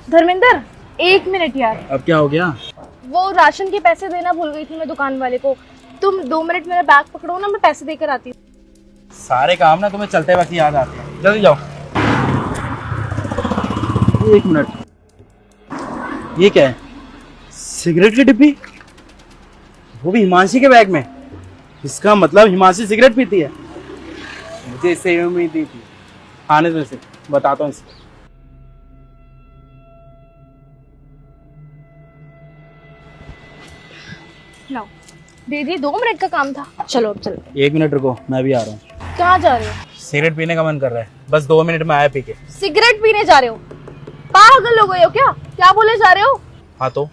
Dharmendra, 1 minute यार। अब क्या हो गया? वो राशन के पैसे देना भूल गई थी मैं दुकान वाले को। तुम 2 मिनट मेरा बैग पकड़ो ना, मैं पैसे देकर आती हूँ। सारे काम ना तुम्हें चलते वक्त याद आते हैं, जल्दी जाओ। 1 मिनट, ये क्या है? सिगरेट की डिब्बी, वो भी हिमांशी के बैग में। इसका मतलब हिमांशी सिगरेट पीती है। मुझे इससे ये उम्मीद नहीं थी। आने दो इसे, बताता हूँ इसे। लाओ, दे दी, 2 मिनट का काम था। चलो अब चलो। 1 मिनट रुको, मैं भी आ रहा हूँ। कहाँ जा रहे हो? सिगरेट पीने का मन कर रहा है, बस 2 मिनट में आया पी के। सिगरेट पीने जा रहे हो? पागल हो गए हो क्या? क्या बोले जा रहे हो? हाँ तो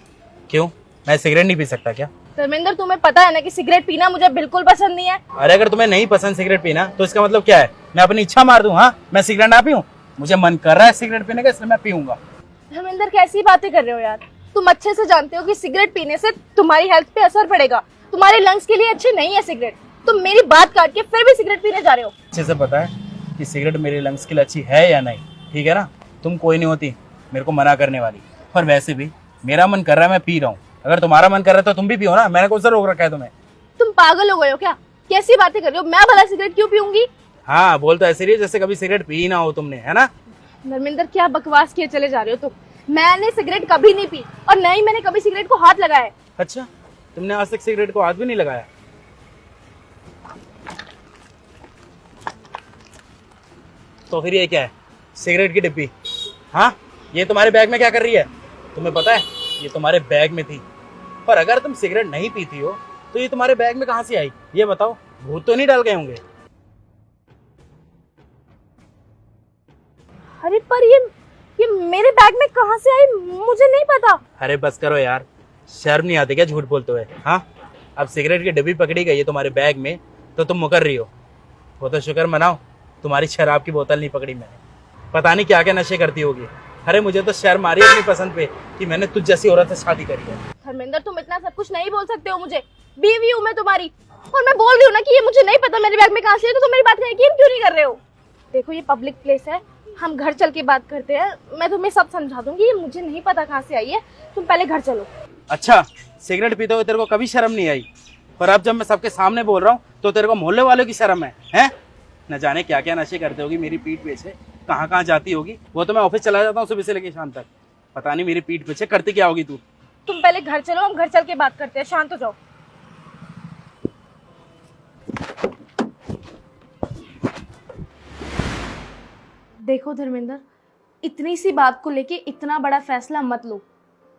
क्यों, मैं सिगरेट नहीं पी सकता क्या? धर्मेंद्र, तुम्हें पता है ना कि सिगरेट पीना मुझे बिल्कुल पसंद नहीं है। अरे अगर तुम्हें नहीं पसंद सिगरेट पीना तो इसका मतलब क्या है? मैं अपनी इच्छा मार दूं? हाँ, मैं सिगरेट ना पीऊं? मुझे मन कर रहा है सिगरेट पीने का, इसलिए मैं पीऊंगा। धर्मेंद्र, कैसी बातें कर रहे हो यार? तुम अच्छे से जानते हो कि सिगरेट पीने से तुम्हारी हेल्थ पे असर पड़ेगा। तुम्हारे लंग्स के लिए अच्छी नहीं है सिगरेट। तुम मेरी बात काट के फिर भी सिगरेट पीने जा रहे हो। अच्छे से पता है कि सिगरेट मेरे लंग्स के लिए अच्छी है या नहीं, ठीक है ना? तुम कोई नहीं होती मेरे को मना करने वाली। पर वैसे भी मेरा मन कर रहा है, मैं पी रहा हूँ। अगर तुम्हारा मन कर रहा है तो तुम भी पियो ना, मैंने कौन सा रोक रखा है तुम्हें? तुम पागल हो गए हो क्या? कैसी बातें कर रहे हो? मैं भला सिगरेट क्यों पीऊंगी? हाँ, बोल तो ऐसे रही है जैसे कभी सिगरेट पी ना हो तुमने, है ना? धर्मेंद्र, क्या बकवास किए चले जा रहे हो तुम। मैंने सिगरेट कभी नहीं पी और न ही मैंने कभी सिगरेट को हाथ लगाया है। अच्छा, तुमने आज तक सिगरेट को हाथ भी नहीं लगाया? तो फिर ये क्या है? सिगरेट की डिब्बी। हाँ, ये तुम्हारे बैग में क्या कर रही है? तुम्हें पता है ये तुम्हारे बैग में थी। पर अगर तुम सिगरेट नहीं पीती हो तो ये तुम्हारे बैग में कहाँ से आई? ये बताओ, भूत तो नहीं डाल गए होंगे? अरे पर ये मेरे बैग में कहाँ से आई? मुझे नहीं पता। अरे बस करो यार, शर्म नहीं आती क्या झूठ बोलते हुए? हाँ, अब सिगरेट की डिब्बी पकड़ी गई है तुम्हारे बैग में तो तुम मुकर रही हो। वो तो शुक्र मनाओ तुम्हारी शराब की बोतल नहीं पकड़ी मैंने। पता नहीं क्या क्या नशे करती होगी। अरे मुझे तो शर्म आ रही है अपनी पसंद पे कि मैंने तुझ जैसी औरत से शादी करी है। धर्मेंद्र, तुम इतना सब कुछ नहीं बोल सकते हो मुझे। बीवी हूँ मैं तुम्हारी, और मैं बोल रही हूँ ना कि ये मुझे नहीं पता मेरे बैग में कहाँ से है, तो तुम मेरी बात का यकीन क्यों नहीं कर रहे हो? देखो, ये पब्लिक प्लेस है, हम घर चल के बात करते हैं। मैं तुम्हें सब समझा दूंगी। ये मुझे नहीं पता कहाँ से आई है, तुम पहले घर चलो। अच्छा, सिगरेट पीते हुए तेरे को कभी शर्म नहीं आई, पर अब जब मैं सबके सामने बोल रहा हूँ तो तेरे को मोहल्ले वालों की शर्म है, हैं? न जाने क्या क्या नशे करते होगी मेरी पीठ पीछे, कहाँ कहाँ जाती होगी। वो तो मैं ऑफिस चला जाता हूँ सुबह से लेकर शाम तक, पता नहीं मेरी पीठ पीछे करती क्या होगी तू। तुम पहले घर चलो, हम घर चल के बात करते हैं। शांत हो जाओ। देखो धर्मेंद्र, इतनी सी बात को लेके इतना बड़ा फैसला मत लो।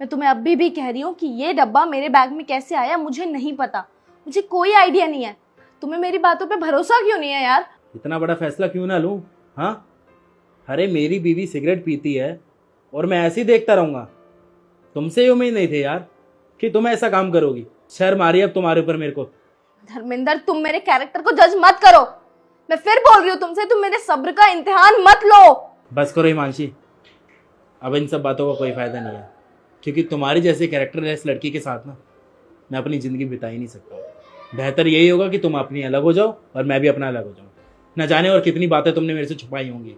मैं तुम्हें अभी भी कह रही हूँ कि ये डब्बा मेरे बैग में कैसे आया मुझे नहीं पता। मुझे कोई आइडिया नहीं है। तुम्हें मेरी बातों पे भरोसा क्यों नहीं है यार? इतना बड़ा फैसला क्यों ना लूं? हाँ, अरे मेरी बीवी सिगरेट पीती है और मैं ऐसे ही देखता रहूंगा? तुमसे ही उम्मीद नहीं थी यार कि तुम ऐसा काम करोगी। शर्म आ रही है अब तुम्हारे ऊपर मेरे को। धर्मेंद्र, तुम मेरे कैरेक्टर को जज मत करो। मैं फिर बोल रही हूँ तुमसे, तुम मेरे सब्र का इम्तिहान मत लो। बस करो हिमांशी, अब इन सब बातों का कोई फायदा नहीं है, क्योंकि तुम्हारी जैसे कैरेक्टरलेस लड़की के साथ ना मैं अपनी ज़िंदगी बिता ही नहीं सकता। बेहतर यही होगा कि तुम अपनी अलग हो जाओ और मैं भी अपना अलग हो जाऊँ। न जाने और कितनी बातें तुमने मेरे से छुपाई होंगी।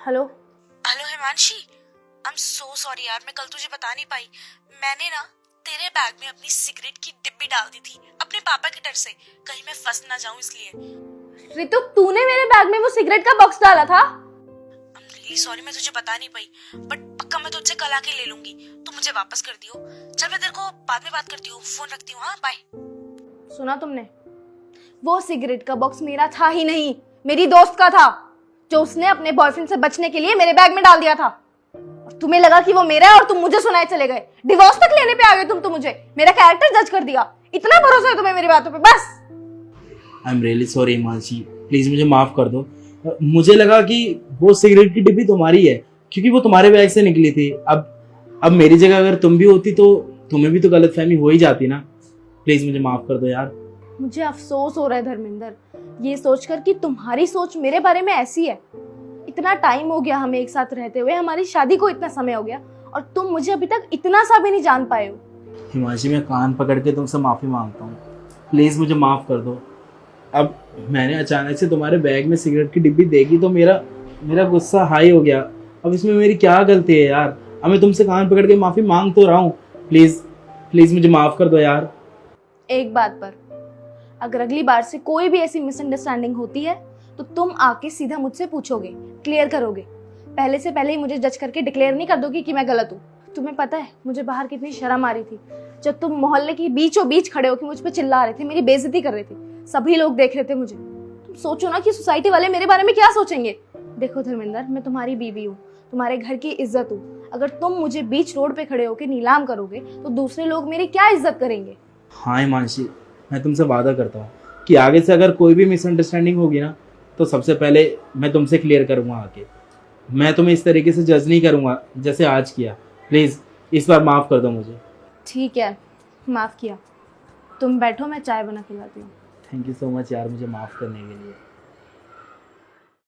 Hello hello Himanshi, I am so sorry यार, मैं कल तुझे बता नहीं पाई। मैंने ना तेरे बैग में अपनी सिगरेट की डिब्बी डाल दी थी, अपने पापा के डर से कहीं मैं फंस ना जाऊं इसलिए। रितु, तूने मेरे बैग में वो सिगरेट का बॉक्स डाला था? आई एम रियली सॉरी, मैं तुझे बता नहीं पाई, बट पक्का मैं तुझसे कल आके ले लूंगी। तू मुझे वापस कर दियो। चल मैं तेरे को बाद में बात करती हूँ, फोन रखती हूँ। हाँ बाय। सुना तुमने? वो सिगरेट का बॉक्स मेरा था ही नहीं, मेरी दोस्त का था, जो उसने अपने बॉयफ्रेंड से बचने के लिए मेरे बैग में डाल दिया था। और तुम्हें लगा कि वो मेरा है और तुम मुझे सुनाए चले गए। डिवोर्स तक लेने पे आ गए तुम तो मुझे। मेरा कैरेक्टर जज कर दिया। इतना भरोसा है तुम्हें मेरी बातों पे? बस। I am really sorry Himanshi, please मुझे माफ कर दो। मुझे लगा कि वो सिगरेट की डिब्बी तुम्हारी है क्योंकि वो तुम्हारे बैग से निकली थी। अब मेरी जगह अगर तुम भी होती तो तुम्हें भी तो गलतफहमी हो ही जाती ना। प्लीज मुझे माफ कर दो यार। मुझे अफसोस हो रहा है धर्मेंद्र, ये सोचकर कि तुम्हारी सोच मेरे बारे में ऐसी है। इतना टाइम हो गया हमें एक साथ रहते हुए, हमारी शादी को इतना समय हो गया, और तुम मुझे अभी तक इतना सा भी नहीं जान पाए हो। हिमांशी, मैं कान पकड़ के तुमसे माफी मांगता हूँ, प्लीज मुझे माफ कर दो। अब मैंने अचानक से तुम्हारे बैग में सिगरेट की डिब्बी देखी तो मेरा मेरा गुस्सा हाई हो गया। अब इसमें मेरी क्या गलती है यार? अब मैं तुमसे कान पकड़ के माफी मांग तो रहा हूँ, प्लीज प्लीज मुझे माफ कर दो यार। एक बात पर, अगर अगली बार से कोई भी ऐसी मिसअंडरस्टैंडिंग होती है तो तुम आके सीधा मुझसे पूछोगे, क्लियर करोगे। पहले से पहले ही मुझे जज करके डिक्लेयर नहीं कर दोगे कि मैं गलत हूँ। तुम्हें पता है मुझे बाहर कितनी शर्म आ रही थी जब तुम मोहल्ले के बीचों बीच खड़े होकर मुझ पर चिल्ला रहे थे, मेरी बेइज्जती कर रहे थे, सभी लोग देख रहे थे मुझे। तुम सोचो ना कि सोसाइटी वाले मेरे बारे में क्या सोचेंगे। देखो धर्मेंद्र, मैं तुम्हारी बीवी हूँ, तुम्हारे घर की इज्जत हूँ। अगर तुम मुझे बीच रोड पे खड़े होकर नीलाम करोगे तो दूसरे लोग मेरी क्या इज्जत करेंगे। हाँ हिमांशी, मैं तुमसे वादा करता हूँ कि आगे से अगर कोई भी मिसअंडरस्टैंडिंग होगी ना तो सबसे पहले मैं तुमसे क्लियर करूँगा आके। मैं तुम्हें इस तरीके से जज नहीं करूँगा जैसे आज किया। प्लीज़ इस बार माफ़ कर दो मुझे। ठीक है, माफ किया। तुम बैठो, मैं चाय बना के लाती हूँ। थैंक यू सो मच यार मुझे माफ़ करने के लिए।